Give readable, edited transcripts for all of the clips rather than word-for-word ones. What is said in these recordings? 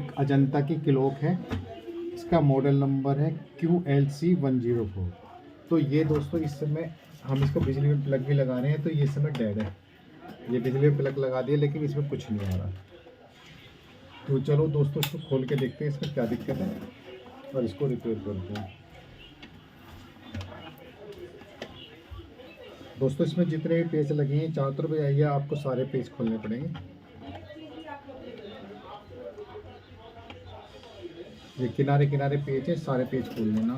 एक अजंता की क्लॉक है, इसका मॉडल नंबर है QLC104। तो ये दोस्तों इस समय हम इसको बिजली में प्लग भी लगा रहे हैं तो ये इस समय डेड है। ये बिजली में प्लग लगा दिया लेकिन इसमें कुछ नहीं आ रहा। तो चलो दोस्तों इसको खोल के देखते हैं इसमें क्या दिक्कत है और इसको रिपेयर करते हैं। दोस्तों इसमें जितने भी पेज लगे हैं चारों तरफ आइए, आपको सारे पेज खोलने पड़ेंगे। ये किनारे किनारे पेज है, सारे पेज खोल लेना।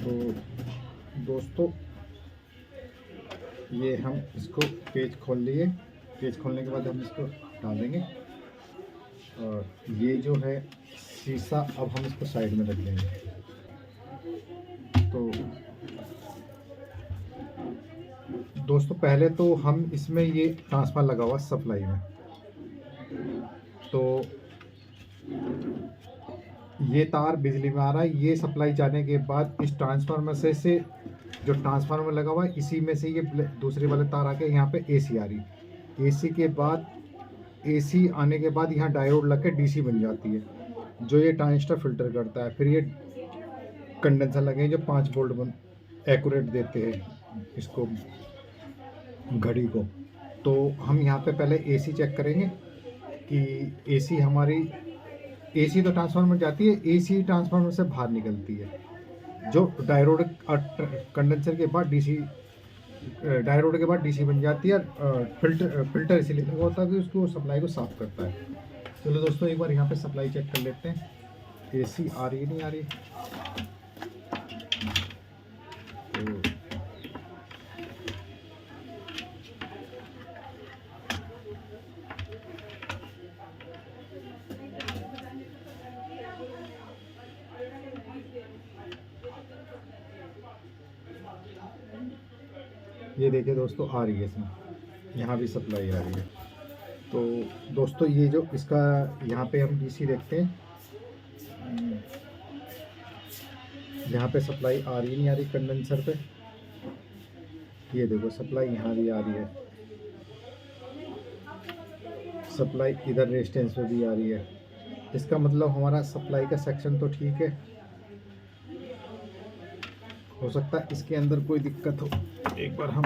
तो दोस्तों ये हम इसको पेज खोल लिए। पेज खोलने के बाद हम इसको डाल देंगे और ये जो है शीशा अब हम इसको साइड में रख देंगे। तो दोस्तों पहले तो हम इसमें ये ट्रांसफार्मर लगा हुआ सप्लाई में, तो ये तार बिजली में आ रहा है। ये सप्लाई जाने के बाद इस ट्रांसफार्मर से जो ट्रांसफार्मर लगा हुआ है इसी में से ये दूसरे वाले तार आके यहाँ पे एसी आ रही। एसी के बाद एसी आने के बाद यहाँ डायोड लग के डीसी बन जाती है, जो ये ट्रांजिस्टर फिल्टर करता है। फिर ये कंडेंसर लगे जो 5 वोल्ट एक्यूरेट देते हैं इसको घड़ी को। तो हम यहाँ पे पहले एसी चेक करेंगे कि एसी हमारी, एसी तो ट्रांसफार्मर जाती है, एसी ट्रांसफार्मर से बाहर निकलती है। जो डायोड कंडेंसर के बाद डीसी, डायोड के बाद डीसी बन जाती है। फिल्टर इसीलिए लगा होता है कि उसको सप्लाई को साफ करता है। चलो दोस्तों एक बार यहाँ पे सप्लाई चेक कर लेते हैं, एसी आ रही है नहीं आ रही। तो ये देखिए दोस्तों आ रही है, इसमें यहाँ भी सप्लाई आ रही है। तो दोस्तों ये जो इसका यहाँ पे हम डीसी देखते हैं, यहाँ पे सप्लाई आ रही नहीं आ रही कंडेंसर पे। ये देखो सप्लाई यहाँ भी आ रही है, सप्लाई इधर रेजिस्टेंस पे भी आ रही है। इसका मतलब हमारा सप्लाई का सेक्शन तो ठीक है। हो सकता है इसके अंदर कोई दिक्कत हो। एक बार हम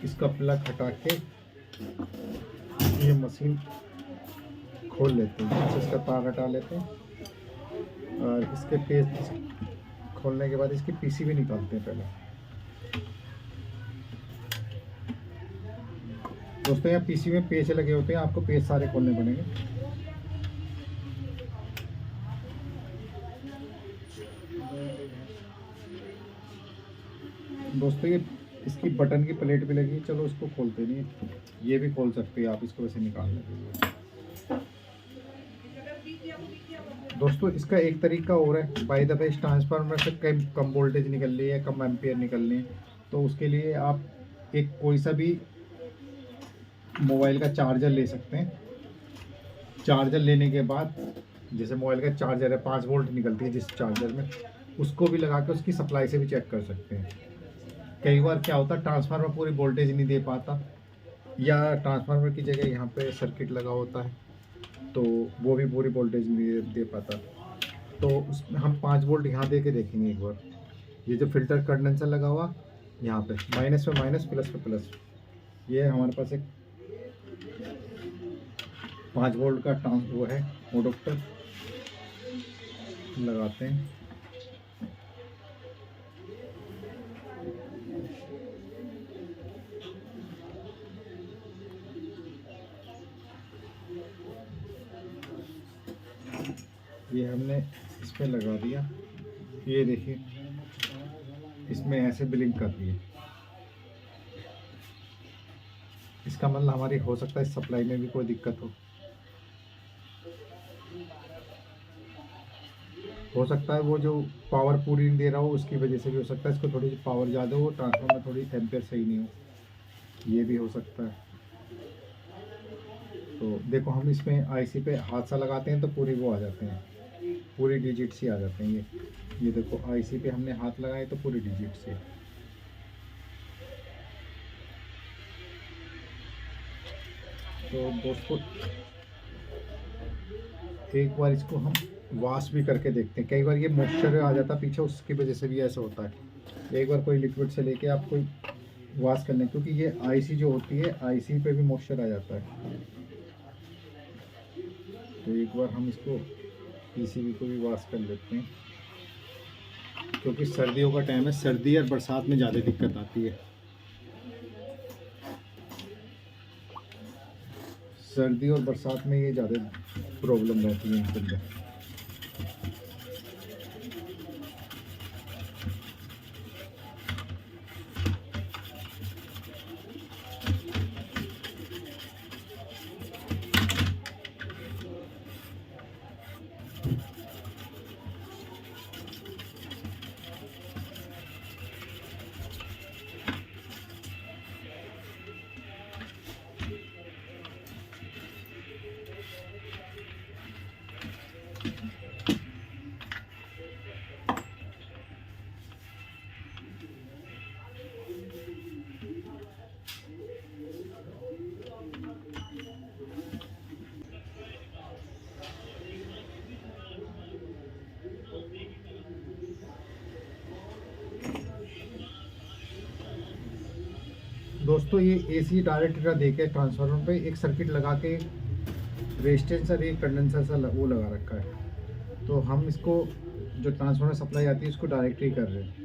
इसका प्लग हटा के ये मशीन खोल लेते हैं, इसका तार हटा लेते हैं और इसके पेज खोलने के बाद इसकी पीसीबी निकालते हैं पहले। दोस्तों यहाँ पीसीबी में पेज लगे होते हैं, आपको पेज सारे खोलने पड़ेंगे। दोस्तों ये इसकी बटन की प्लेट भी लगी, चलो इसको खोलते नहीं, ये भी खोल सकते हैं आप इसको वैसे निकालने के लिए। दोस्तों इसका एक तरीका और है, बाय द वे इस ट्रांसफार्मर से कम वोल्टेज निकल रही है, कम एम्पियर निकल रही है, तो उसके लिए आप एक कोई सा भी मोबाइल का चार्जर ले सकते हैं। चार्जर लेने के बाद जैसे मोबाइल का चार्जर है 5 वोल्ट निकलती है जिस चार्जर में, उसको भी लगा के उसकी सप्लाई से भी चेक कर सकते हैं। कई बार क्या होता है ट्रांसफार्मर पूरी वोल्टेज नहीं दे पाता, या ट्रांसफार्मर की जगह यहाँ पे सर्किट लगा होता है तो वो भी पूरी वोल्टेज नहीं दे पाता। तो उसमें हम 5 वोल्ट यहाँ दे के देखेंगे एक बार। ये जो फिल्टर कंडेंसर लगा हुआ यहाँ पे माइनस पे माइनस, प्लस पे प्लस, ये हमारे पास एक 5 वोल्ट का वो है एडाप्टर लगाते हैं। ये हमने इस पर लगा दिया, ये देखिए इसमें ऐसे ब्लिंक कर रही है। इसका मतलब हमारी हो सकता है सप्लाई में भी कोई दिक्कत हो सकता है वो जो पावर पूरी नहीं दे रहा हो उसकी वजह से भी हो सकता है। इसको थोड़ी सी पावर ज़्यादा हो, ट्रांसफार्मर में थोड़ी एम्पेयर सही नहीं हो, ये भी हो सकता है। तो देखो हम इसमें आईसी पे हाथ सा लगाते हैं तो पूरी वो आ जाते हैं, पूरी डिजिट सी आ जाते हैं। ये देखो आईसी पे हमने हाथ लगाए तो पूरी डिजिट से। तो दोस्तों एक बार इसको हम वॉश भी करके देखते हैं, कई बार ये मॉइस्चर आ जाता है पीछे, उसकी वजह से भी ऐसा होता है। एक बार कोई लिक्विड से लेके आप कोई वॉश करने, क्योंकि ये आईसी जो होती है आईसी पे भी मॉइस्चर आ जाता है। तो एक बार हम इसको पीसीबी को भी वॉश कर लेते हैं, क्योंकि सर्दियों का टाइम है, सर्दी और बरसात में ज़्यादा दिक्कत आती है। सर्दी और बरसात में ये ज़्यादा प्रॉब्लम रहती है इनके अंदर। दोस्तों ये एसी डायरेक्ट का देके ट्रांसफार्मर पे एक सर्किट लगा के रेजिस्टेंसर, एक कंडेंसर सा वो लगा रखा है। तो हम इसको जो ट्रांसफार्मर सप्लाई आती है इसको डायरेक्ट ही कर रहे हैं।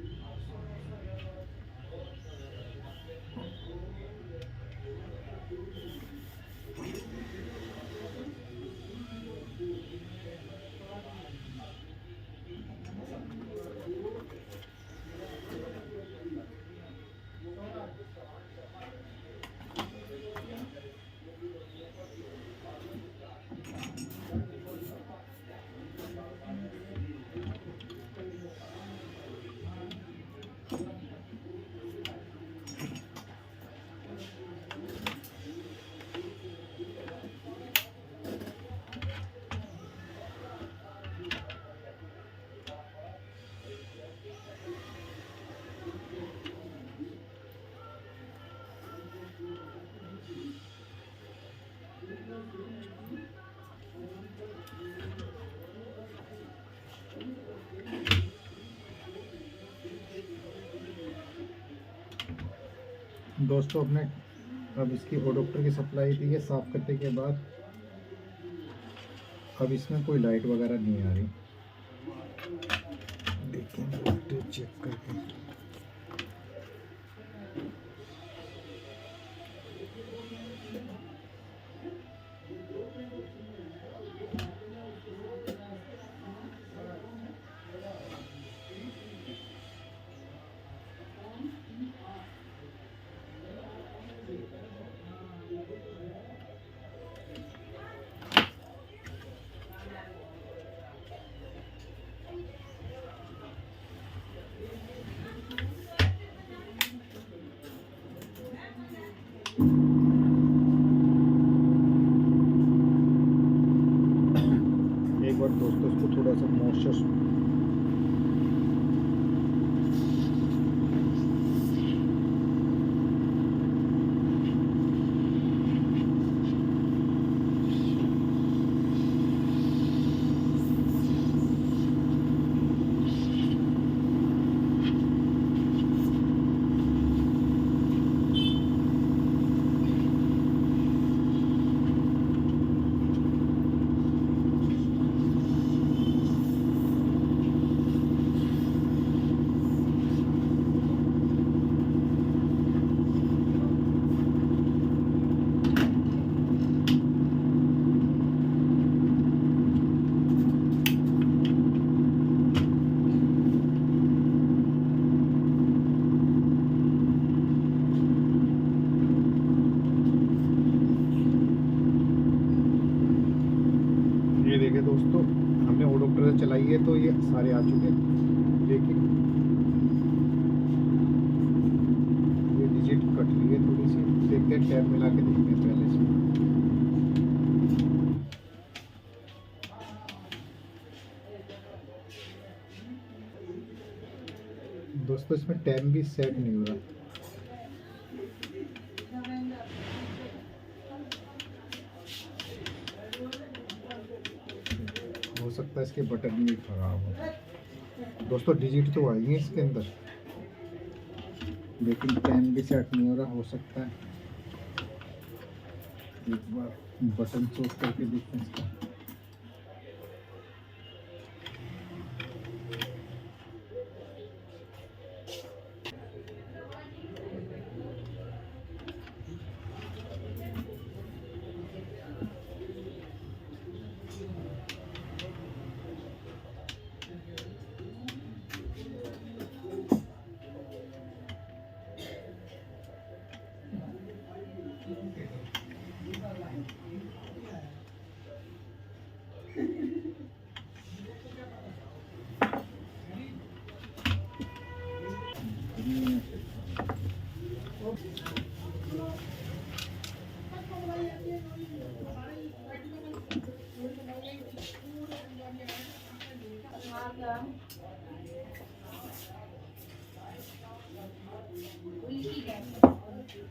दोस्तों अपने अब इसकी ओडोप्टर की सप्लाई थी, ये साफ़ करने के बाद अब इसमें कोई लाइट वगैरह नहीं आ रही। देखें चेक करके। एक बार दोस्तों इसको थोड़ा सा मॉइस्चर दोस्तों हमने ओडोप्टर से चलाई है तो ये सारे आ चुके हैं। देखिए ये डिजिट कट रही है थोड़ी सी, देखते हैं टैप मिला के देखते हैं पहले से। दोस्तों इसमें टाइम भी सेट नहीं हो रहा। हो सकता है इसके बटन भी खराब हो। दोस्तों डिजिट तो आई है इसके अंदर, लेकिन टाइम भी सेट नहीं हो रहा। हो सकता है एक बार बटन चूज करके देखते हैं इसका।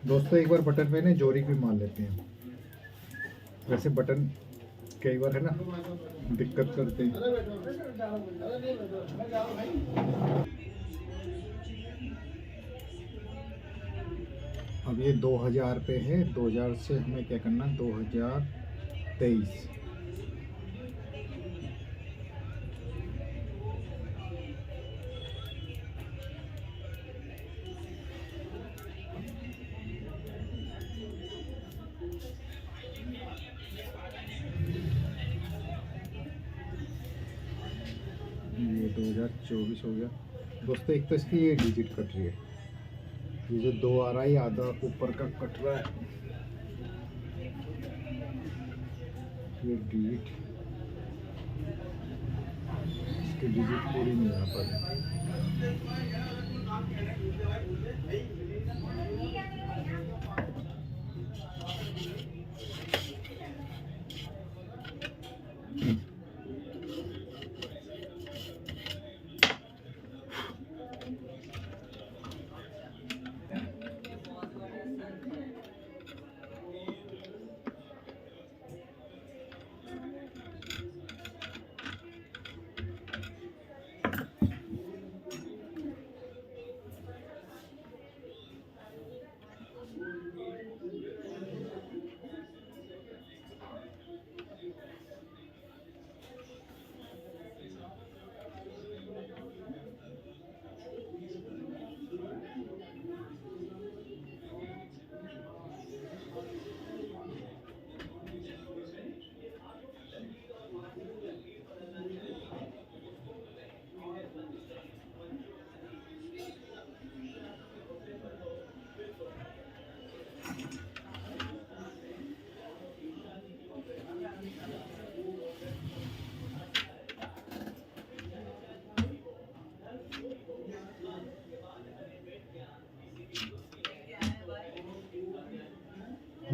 दोस्तों एक बार बटन पे ना जोरी भी मार लेते हैं। वैसे बटन कई बार है ना दिक्कत करते हैं। अब ये 2000 पे है, 2000 से हमें क्या करना, 2023। ये 2024 हो गया। दोस्तों एक तो इसकी ये डिजिट कट रही है, ये जो 2 आ रहा है आधा ऊपर का कट रहा है। ये डिजिट, इसकी डिजिट पूरी नहीं आ पा रही।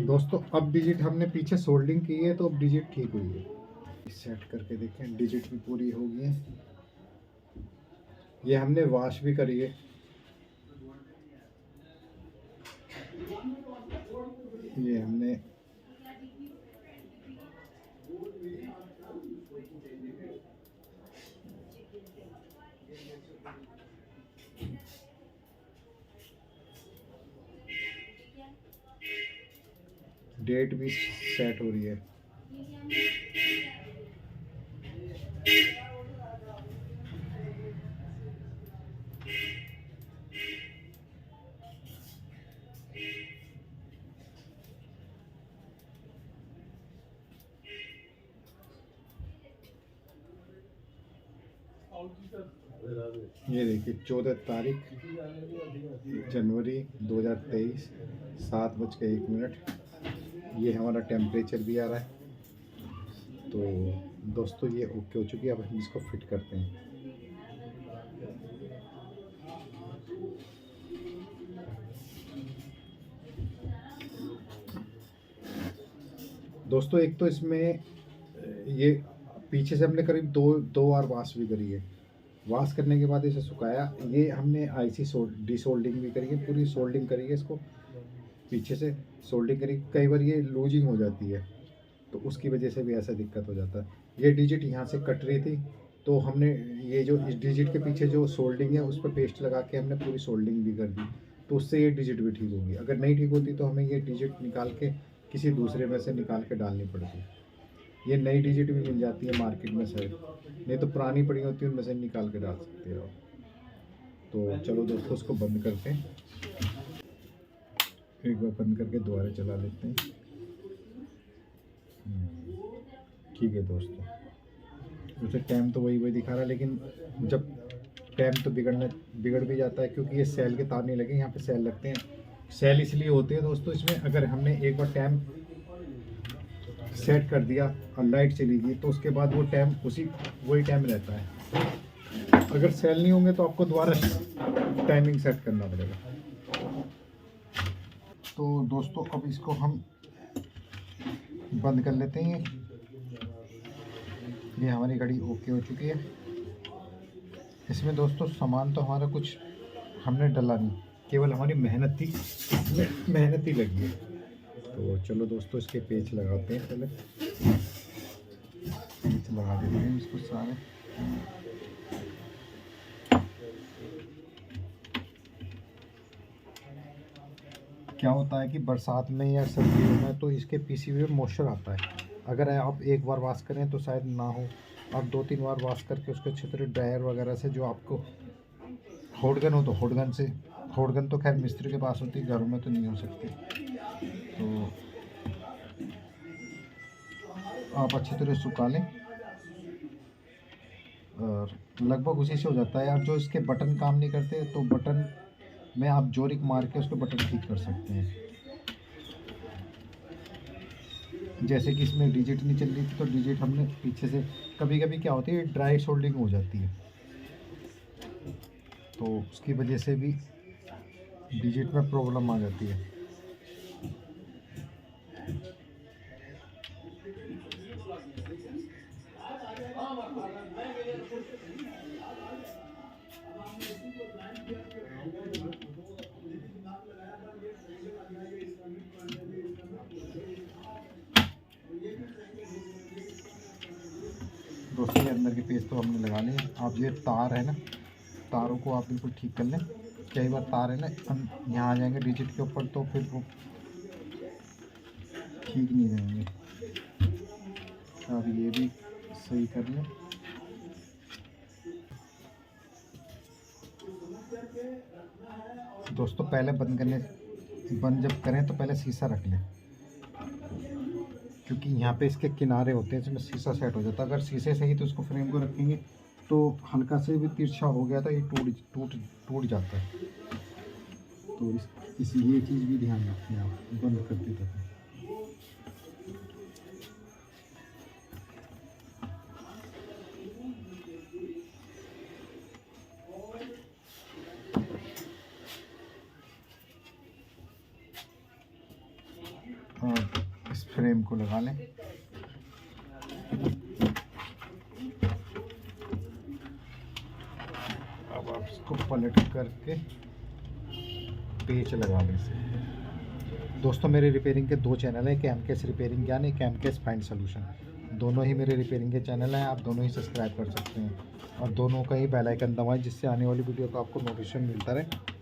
दोस्तों अब डिजिट हमने पीछे सोल्डिंग की है तो अब डिजिट ठीक हुई है। सेट करके देखें, डिजिट भी पूरी हो गई है। ये हमने वॉश भी करी है। ये हमने डेट भी सेट हो रही है। ये देखिए 14 तारीख जनवरी 2023, 7:01। ये हमारा टेम्परेचर भी आ रहा है। तो दोस्तों ये ओके हो चुकी है। अब हम इसको फिट करते हैं। दोस्तों एक तो इसमें ये पीछे से हमने करीब दो बार वॉश भी करी है। वॉश करने के बाद इसे सुखाया। ये हमने आईसी डिसोल्डिंग भी करी है, पूरी सोल्डिंग करी है, इसको पीछे से सोल्डिंग करी। कई बार ये लूजिंग हो जाती है तो उसकी वजह से भी ऐसा दिक्कत हो जाता है। ये डिजिट यहाँ से कट रही थी तो हमने ये जो इस डिजिट के पीछे जो सोल्डिंग है उस पर पेस्ट लगा के हमने पूरी सोल्डिंग भी कर दी, तो उससे ये डिजिट भी ठीक होगी। अगर नहीं ठीक होती तो हमें ये डिजिट निकाल के किसी दूसरे में से निकाल के डालनी पड़ती। ये नई डिजिट भी मिल जाती है मार्केट में शायद, नहीं तो पुरानी पड़ी होती है उनमें से निकाल के डाल सकते हो। तो चलो दोस्तों उसको बंद करते हैं, एक बार बंद करके दोबारा चला लेते हैं। ठीक है दोस्तों, वैसे टाइम तो वही दिखा रहा है, लेकिन जब टाइम तो बिगड़ भी जाता है, क्योंकि ये सेल के तार नहीं लगे, यहाँ पे सेल लगते हैं। सेल इसलिए होते हैं दोस्तों इसमें, अगर हमने एक बार टाइम सेट कर दिया और लाइट चली गई तो उसके बाद वो टाइम वही टाइम रहता है। अगर सेल नहीं होंगे तो आपको दोबारा टाइमिंग सेट करना पड़ेगा। तो दोस्तों अब इसको हम बंद कर लेते हैं। ये हमारी घड़ी ओके हो चुकी है। इसमें दोस्तों सामान तो हमारा कुछ हमने डाला नहीं, केवल हमारी मेहनत ही लगी है। तो चलो दोस्तों इसके पेच लगाते हैं, पहले पेच लगा देते हैं इसको सारे। क्या होता है कि बरसात में या सर्दियों में तो इसके पीसीबी में मॉइस्चर आता है। अगर आप एक बार वॉश करें तो शायद ना हो, आप 2-3 बार वॉश करके उसके अच्छे तरह ड्रायर वगैरह से, जो आपको होडगन हो तो होडगन तो खैर मिस्त्री के पास होती है, घरों में तो नहीं हो सकती। तो आप अच्छी तरह सुखा लें और लगभग उसी से हो जाता है। और जो इसके बटन काम नहीं करते तो बटन में आप जोरिक मार के उसको बटन ठीक कर सकते हैं। जैसे कि इसमें डिजिट नहीं चल रही थी तो डिजिट हमने पीछे से, कभी कभी क्या होती है ड्राई सोल्डिंग हो जाती है तो उसकी वजह से भी डिजिट में प्रॉब्लम आ जाती है। दोस्तों ये अंदर के पेज तो हमने लगा लिए। आप ये तार है ना, तारों को आप बिल्कुल ठीक कर लें। कई बार तार है ना यहाँ आ जाएंगे डिजिट के ऊपर तो फिर वो ठीक नहीं रहेंगे। अब ये भी सही कर लें। दोस्तों पहले बंद जब करें तो पहले शीशा रख लें, क्योंकि यहाँ पे इसके किनारे होते हैं जिसमें शीशा सेट हो जाता है। अगर शीशे से ही तो इसको फ्रेम को रखेंगे तो हल्का से भी तिरछा हो गया था ये टूट जाता है। तो ये चीज़ भी ध्यान रखें आप बंद करते थे। और इस फ्रेम को लगा लें। अब आप इसको पलट करके पेच लगा लें इसे। दोस्तों मेरे रिपेयरिंग के 2 चैनल हैं, कैमकेस रिपेयरिंग ज्ञान, कैमकेस फाइंड सोल्यूशन। दोनों ही मेरे रिपेयरिंग के चैनल हैं, आप दोनों ही सब्सक्राइब कर सकते हैं और दोनों का ही बेल आइकन दबाएं जिससे आने वाली वीडियो का आपको नोटिफिकेशन मिलता रहे।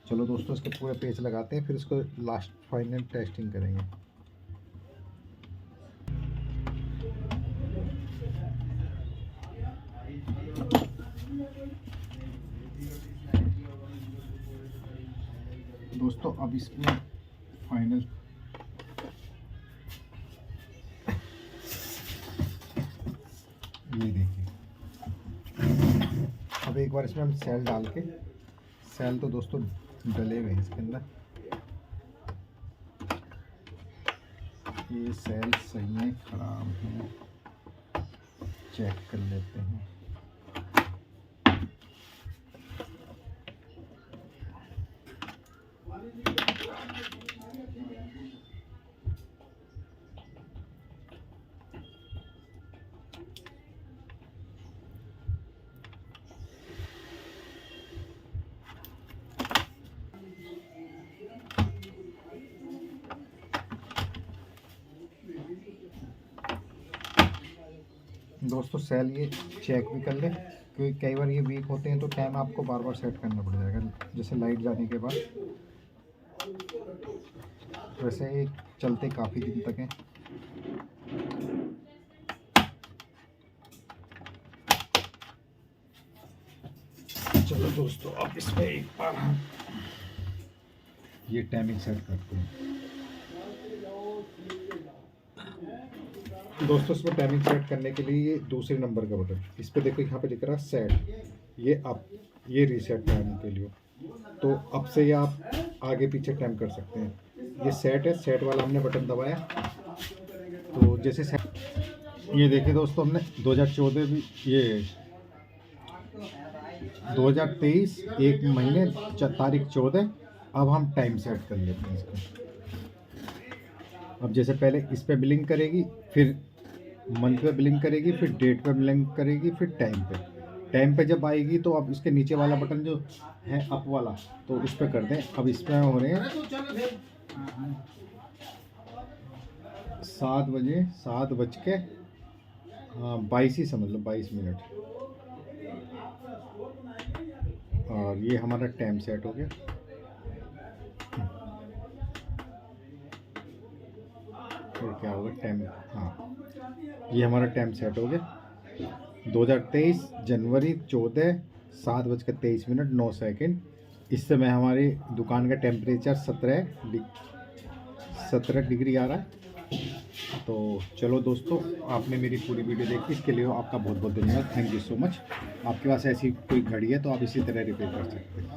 चलो दोस्तों इसके पूरे पेच लगाते हैं, फिर इसको लास्ट फाइनल टेस्टिंग करेंगे। दोस्तों अब इसमें फाइनल ये देखिए। अब एक बार इसमें हम सेल डाल के, सेल तो दोस्तों डले हुए हैं इसके अंदर, ये सेल सही है खराब है चेक कर लेते हैं। दोस्तों सेल ये चेक भी कर ले, क्योंकि कई बार ये वीक होते हैं तो टाइम आपको बार बार सेट करना पड़ जाएगा, जैसे लाइट जाने के बाद। वैसे ये चलते काफ़ी दिन तक हैं। चलो दोस्तों, अब इसमें एक बार हम ये टाइमिंग सेट करते हैं। दोस्तों इसमें टाइमिंग सेट करने के लिए ये दूसरे नंबर का बटन, इस पे देखो यहाँ पे लिख रहा है सेट, ये अप, ये रीसेट टाइम के लिए। तो अब से ये आप आगे पीछे टाइम कर सकते हैं। ये सेट है, सेट वाला हमने बटन दबाया तो जैसे सेट, ये देखिए दोस्तों हमने 2014 भी, ये 2023 1 महीने तारीख 14। अब हम टाइम सेट कर लेते हैं इसका। अब जैसे पहले इस पे बिलिंग करेगी, फिर मंथ पे बिलिंग करेगी, फिर डेट पे बिलिंग करेगी, फिर टाइम पे। टाइम पे जब आएगी तो अब इसके नीचे वाला बटन जो है अप वाला, तो उस पर कर दें। अब इस पर हो रहे हैं 7 बजे 7 बज के 22 ही समझ लो, 22 मिनट। और ये हमारा टाइम सेट हो गया। फिर क्या होगा टाइम, हाँ ये हमारा टाइम सेट हो गया। 2023 जनवरी 14 7:23 9 सेकंड। इस समय हमारी दुकान का टेम्परेचर 17 डिग्री आ रहा है। तो चलो दोस्तों, आपने मेरी पूरी वीडियो देखी, इसके लिए आपका बहुत बहुत धन्यवाद। Thank you so much. आपके पास ऐसी कोई घड़ी है तो आप इसी तरह रिपेयर कर सकते हैं।